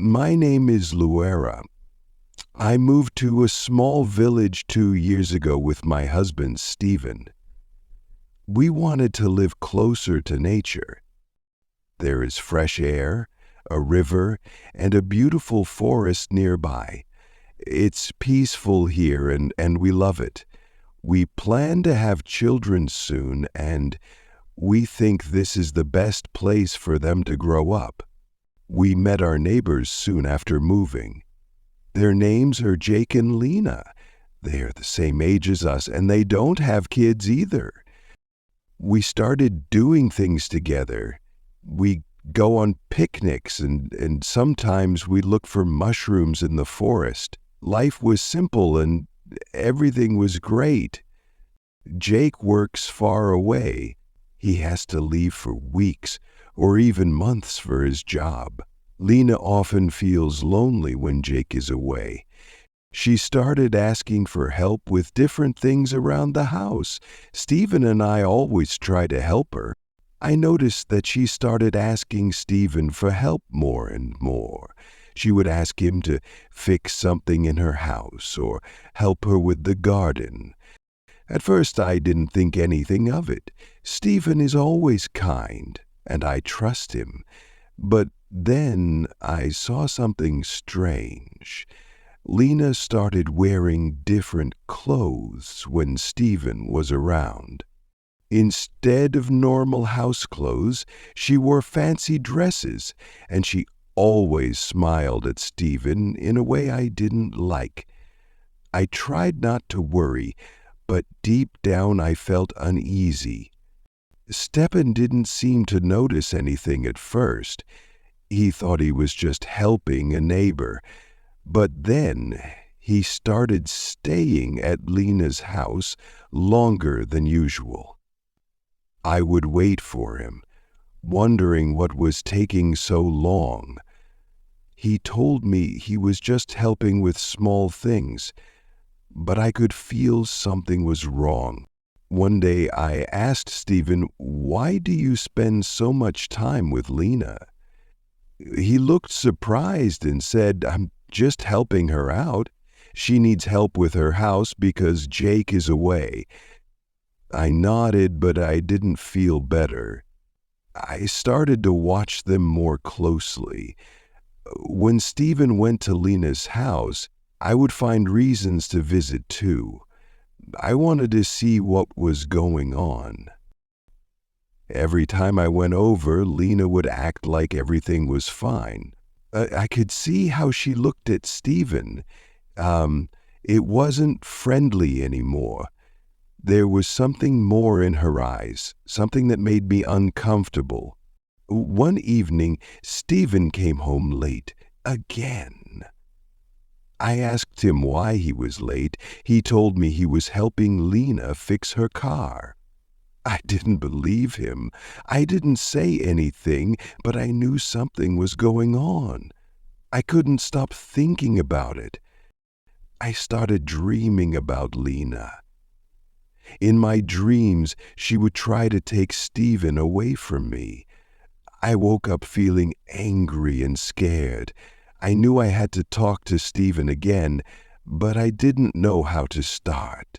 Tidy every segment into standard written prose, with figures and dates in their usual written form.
My name is Luera. I moved to a small village 2 years ago with my husband, Stephen. We wanted to live closer to nature. There is fresh air, a river, and a beautiful forest nearby. It's peaceful here and we love it. We plan to have children soon, and we think this is the best place for them to grow up. We met our neighbors soon after moving. Their names are Jake and Lena. They are the same age as us, and they don't have kids either. We started doing things together. We go on picnics, and sometimes we look for mushrooms in the forest. Life was simple, and everything was great. Jake works far away. He has to leave for weeks or even months for his job. Lena often feels lonely when Jake is away. She started asking for help with different things around the house. Stephen and I always try to help her. I noticed that she started asking Stephen for help more and more. She would ask him to fix something in her house or help her with the garden. At first, I didn't think anything of it. Stephen is always kind, and I trust him. But then I saw something strange. Lena started wearing different clothes when Stephen was around. Instead of normal house clothes, she wore fancy dresses, and she always smiled at Stephen in a way I didn't like. I tried not to worry, but deep down I felt uneasy. Stepan didn't seem to notice anything at first. He thought he was just helping a neighbor. But then he started staying at Lena's house longer than usual. I would wait for him, wondering what was taking so long. He told me he was just helping with small things, but I could feel something was wrong. One day I asked Stephen, "Why do you spend so much time with Lena?" He looked surprised and said, "I'm just helping her out. She needs help with her house because Jake is away." I nodded, but I didn't feel better. I started to watch them more closely. When Stephen went to Lena's house, I would find reasons to visit too. I wanted to see what was going on. Every time I went over, Lena would act like everything was fine. I could see how she looked at Stephen. It wasn't friendly anymore. There was something more in her eyes, something that made me uncomfortable. One evening, Stephen came home late, again. I asked him why he was late. He told me he was helping Lena fix her car. I didn't believe him. I didn't say anything, but I knew something was going on. I couldn't stop thinking about it. I started dreaming about Lena. In my dreams, she would try to take Stephen away from me. I woke up feeling angry and scared. I knew I had to talk to Stephen again, but I didn't know how to start.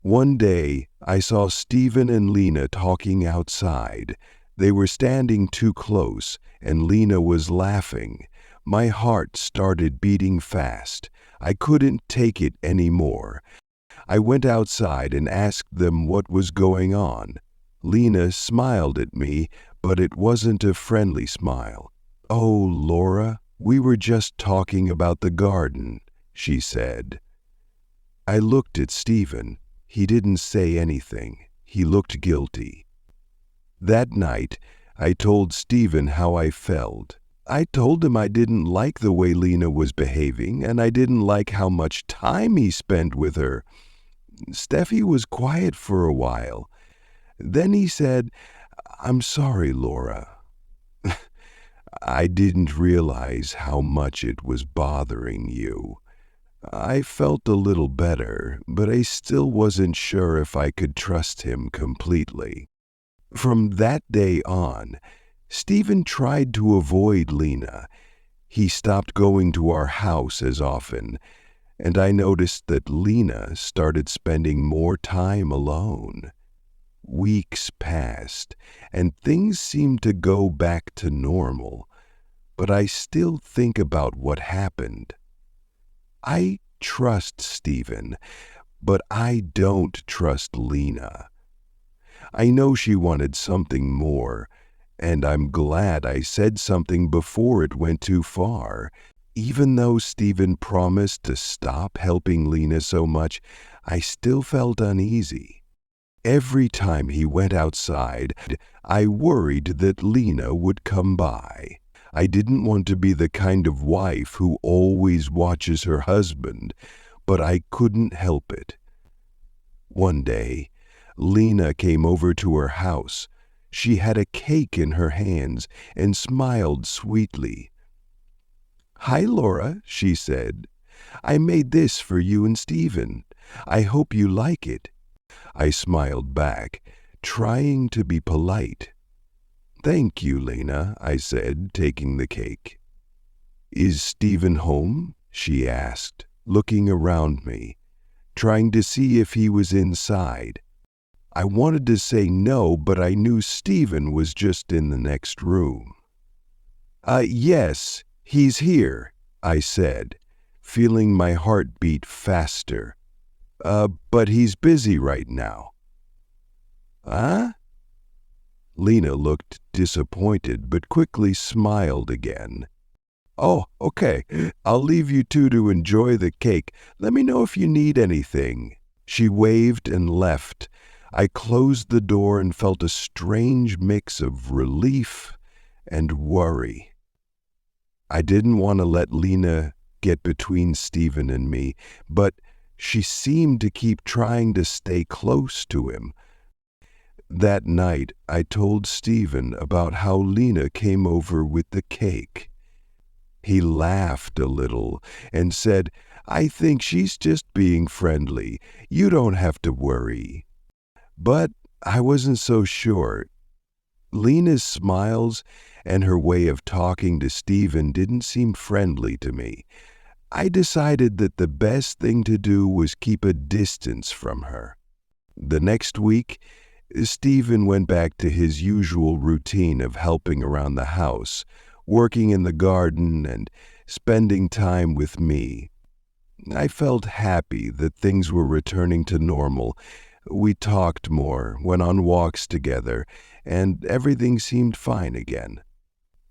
One day, I saw Stephen and Lena talking outside. They were standing too close, and Lena was laughing. My heart started beating fast. I couldn't take it anymore. I went outside and asked them what was going on. Lena smiled at me, but it wasn't a friendly smile. "Oh, Laura, we were just talking about the garden," she said. I looked at Stephen. He didn't say anything. He looked guilty. That night, I told Stephen how I felt. I told him I didn't like the way Lena was behaving, and I didn't like how much time he spent with her. Steffi was quiet for a while. Then he said, "I'm sorry, Laura." I didn't realize how much it was bothering you. I felt a little better, but I still wasn't sure if I could trust him completely. From that day on, Stephen tried to avoid Lena. He stopped going to our house as often, and I noticed that Lena started spending more time alone. Weeks passed, and things seemed to go back to normal, but I still think about what happened. I trust Stephen, but I don't trust Lena. I know she wanted something more, and I'm glad I said something before it went too far. Even though Stephen promised to stop helping Lena so much, I still felt uneasy. Every time he went outside, I worried that Lena would come by. I didn't want to be the kind of wife who always watches her husband, but I couldn't help it. One day, Lena came over to her house. She had a cake in her hands and smiled sweetly. "Hi, Laura," she said. "I made this for you and Stephen. I hope you like it." I smiled back, trying to be polite. "Thank you, Lena," I said, taking the cake. "Is Stephen home?" she asked, looking around me, trying to see if he was inside. I wanted to say no, but I knew Stephen was just in the next room. Yes, he's here," I said, feeling my heart beat faster. But he's busy right now." "Huh?" Lena looked disappointed, but quickly smiled again. "Oh, okay. I'll leave you two to enjoy the cake. Let me know if you need anything." She waved and left. I closed the door and felt a strange mix of relief and worry. I didn't want to let Lena get between Stephen and me, but she seemed to keep trying to stay close to him. That night, I told Stephen about how Lena came over with the cake. He laughed a little and said, "I think she's just being friendly. You don't have to worry." But I wasn't so sure. Lena's smiles and her way of talking to Stephen didn't seem friendly to me. I decided that the best thing to do was keep a distance from her. The next week, Stephen went back to his usual routine of helping around the house, working in the garden, and spending time with me. I felt happy that things were returning to normal. We talked more, went on walks together, and everything seemed fine again.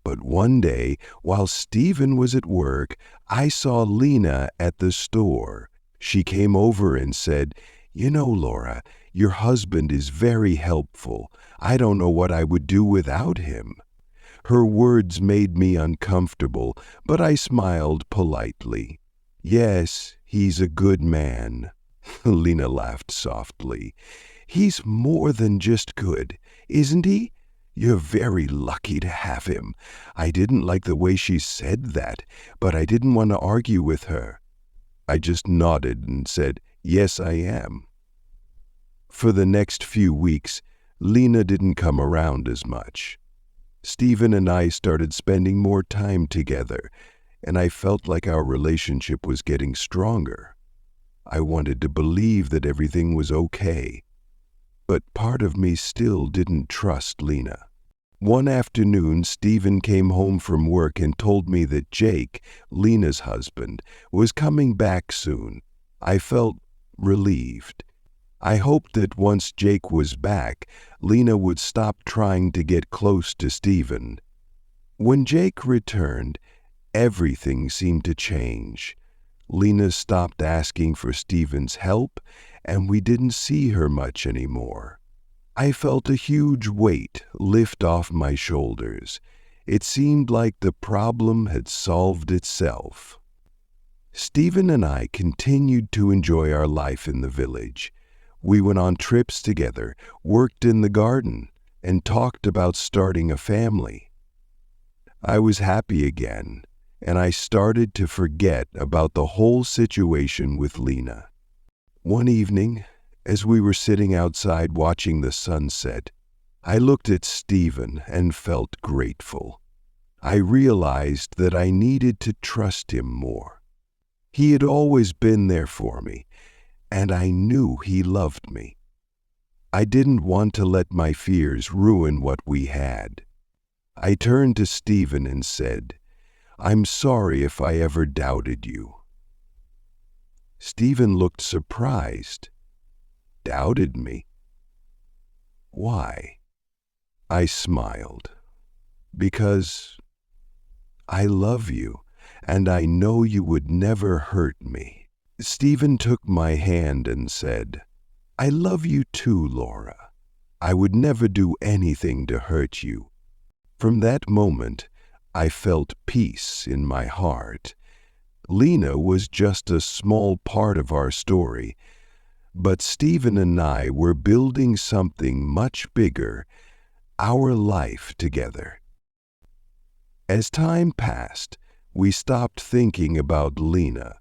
But one day, while Stephen was at work, I saw Lena at the store. She came over and said, "You know, Laura, your husband is very helpful. I don't know what I would do without him." Her words made me uncomfortable, but I smiled politely. "Yes, he's a good man." Lena laughed softly. "He's more than just good, isn't he? You're very lucky to have him." I didn't like the way she said that, but I didn't want to argue with her. I just nodded and said, "Yes, I am." For the next few weeks, Lena didn't come around as much. Stephen and I started spending more time together, and I felt like our relationship was getting stronger. I wanted to believe that everything was okay, but part of me still didn't trust Lena. One afternoon, Stephen came home from work and told me that Jake, Lena's husband, was coming back soon. I felt relieved. I hoped that once Jake was back, Lena would stop trying to get close to Stephen. When Jake returned, everything seemed to change. Lena stopped asking for Stephen's help, and we didn't see her much anymore. I felt a huge weight lift off my shoulders. It seemed like the problem had solved itself. Stephen and I continued to enjoy our life in the village. We went on trips together, worked in the garden, and talked about starting a family. I was happy again, and I started to forget about the whole situation with Lena. One evening, as we were sitting outside watching the sunset, I looked at Stephen and felt grateful. I realized that I needed to trust him more. He had always been there for me, and I knew he loved me. I didn't want to let my fears ruin what we had. I turned to Stephen and said, "I'm sorry if I ever doubted you." Stephen looked surprised. Doubted me? Why? I smiled. Because I love you, and I know you would never hurt me. Stephen took my hand and said, "I love you too, Laura. I would never do anything to hurt you." From that moment, I felt peace in my heart. Lena was just a small part of our story, but Stephen and I were building something much bigger, our life together. As time passed, we stopped thinking about Lena.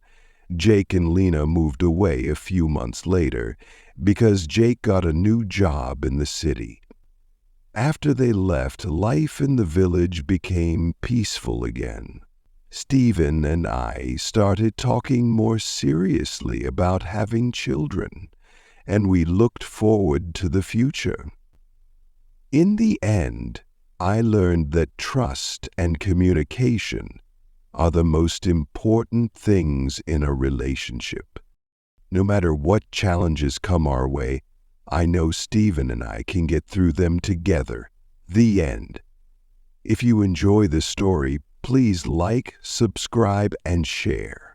Jake and Lena moved away a few months later because Jake got a new job in the city. After they left, life in the village became peaceful again. Stephen and I started talking more seriously about having children, and we looked forward to the future. In the end, I learned that trust and communication are the most important things in a relationship. No matter what challenges come our way, I know Stephen and I can get through them together. The end. If you enjoy this story, please like, subscribe, and share.